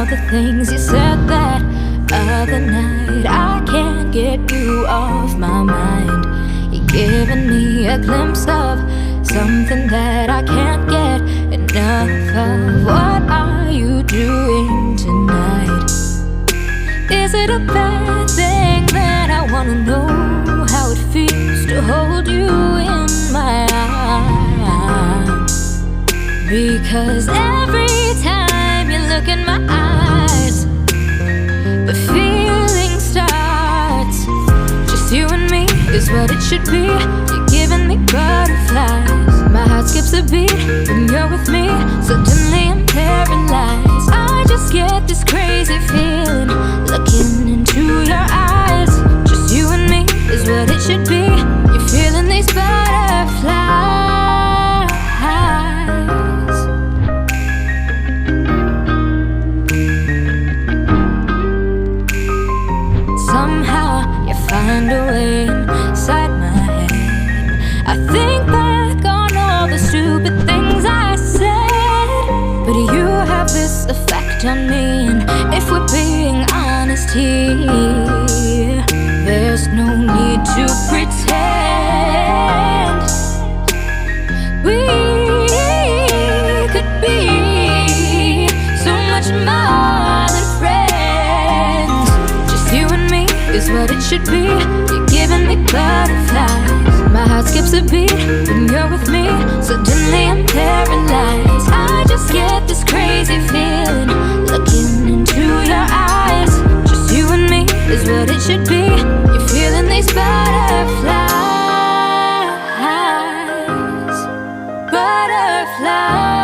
all the things you said that other night. I can't get you off my mind. You're giving me a glimpse of something that I can't get enough of. What are you doing tonight? Is it a bad thing that I wanna know how it feels to hold you in my arms? Because every time you look in my eyes, the feeling starts. Just you and me is what it should be. You're giving me butterflies. My heart skips a beat when you're with me. Suddenly I'm paralyzed. I just get this crazy feeling looking into your eyes. Just you and me is what it should be. You're feeling these butterflies. Somehow you find a way inside my head. I think back on all the stupid things I said, but you have this effect on me. And if we're being honest here, there's no need to pretend. We could be so much more than friends. Just you and me is what it should be. You're giving me butterflies. My heart skips a beat when you're with me. Suddenly I'm paralyzed. I just get this crazy feeling looking into your eyes. Just you and me is what it should be. You're feeling these butterflies. Butterflies.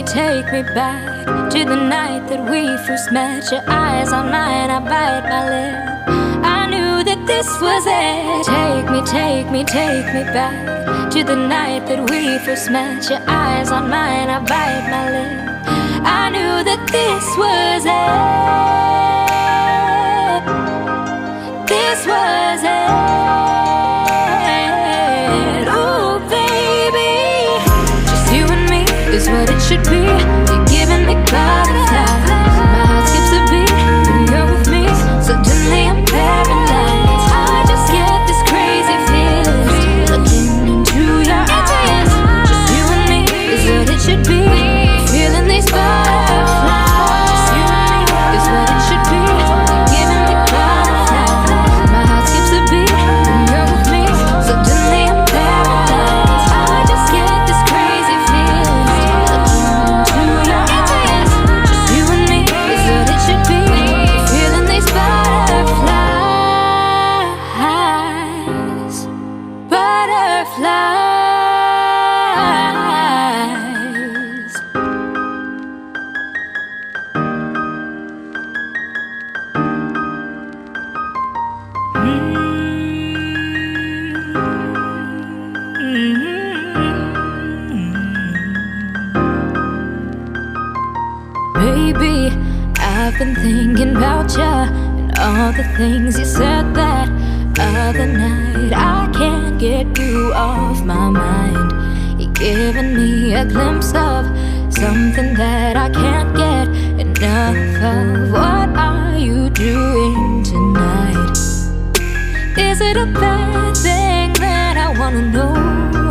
Take me back to the night that we first met. Your eyes on mine, I bite my lip. I knew that this was it. Take me back to the night that we first met. Your eyes on mine, I bite my lip. I knew that this was it. This was it. Oh baby, just you and me is what it should be. You're giving me butterflies. My heart skips a beat when you're with me. Suddenly I'm paralyzed. I just get this crazy feeling looking into your eyes. Just you and me is what it should be. Feeling these butterflies. Just you and me is what it should be. You're giving me butterflies. My heart skips a beat when you're with me. Suddenly I'm paralyzed. I just get this crazy feeling looking into your eyes. Just you and me is what it should be. Feeling these butterflies. Butterflies. Baby, I've been thinking about ya and all the things you said that other night. I can't get you off my mind. You're giving me a glimpse of something that I can't get enough of. What are you doing tonight? Is it a bad thing that I wanna know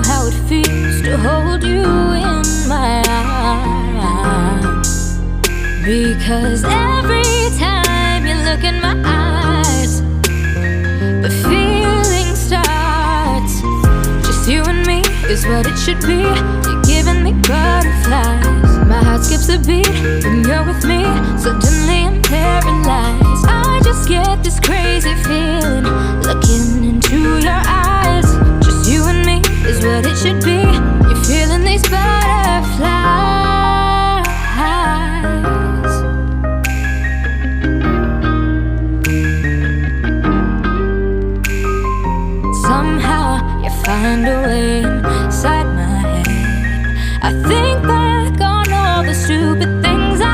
how it feels to hold you in my arms? Because every time you look in my eyes, the feeling starts. Just you and me is what it should be. You're giving me butterflies. My heart skips a beat when you're with me. Suddenly I'm paralyzed. I just get this crazy feeling looking into your eyes. Just you and me is what it should be. You're feeling these butterflies. Somehow you find a way inside my head. I think back on all the stupid things I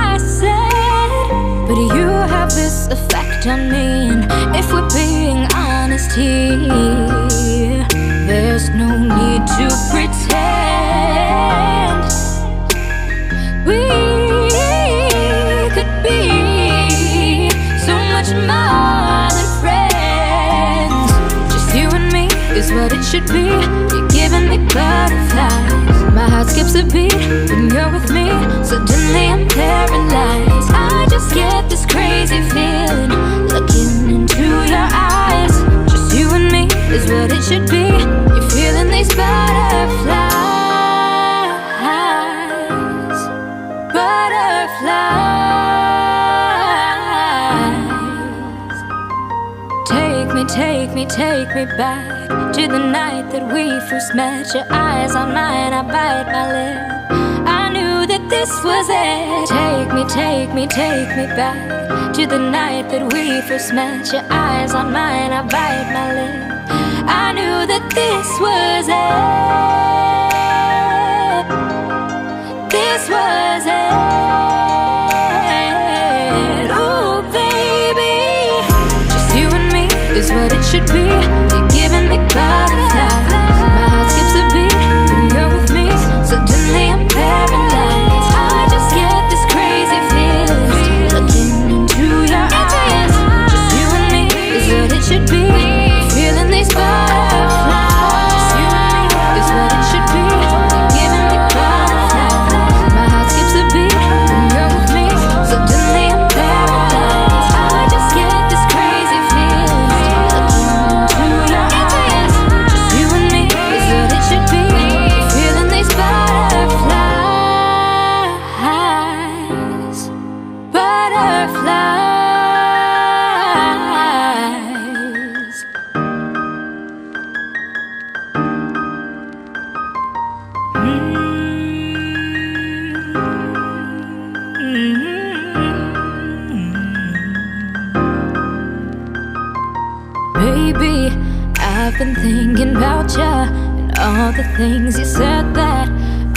should be. You're giving me butterflies. My heart skips a beat when you're with me. Suddenly I'm paralyzed. I just get this crazy feeling looking into your eyes. Just you and me is what it should be. You're feeling these butterflies, butterflies. Take me back to the night that we first met. Your eyes on mine, I bite my lip. I knew that this was it. Take me back to the night that we first met. Your eyes on mine, I bite my lip. I knew that this was it. This was it. Oh, baby, just you and me is what it should be. You're giving me butterflies. My heart skips a beat when you're with me. Suddenly I'm paralyzed. I just get this crazy feeling looking into your eyes. Just you and me is what it should be. Feeling these butterflies. Just you and me is what it should be. You're giving me butterflies. My heart skips a beat when you're with me. Suddenly I'm paralyzed. I just get this crazy feeling looking into your eyes. Just you and me is what it should be. Feeling these butterflies, butterflies. Baby, I've been thinking about ya and all the things you said that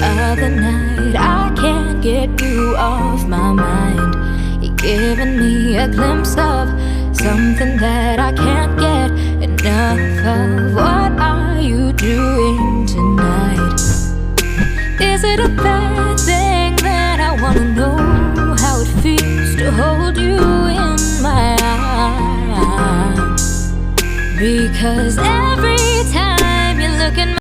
other night. I can't get you off my mind. You're giving me a glimpse of something that I can't get enough of. What are you doing tonight? Is it a bad thing that I wanna know how it feels to hold you in my arms? Because every time you look in my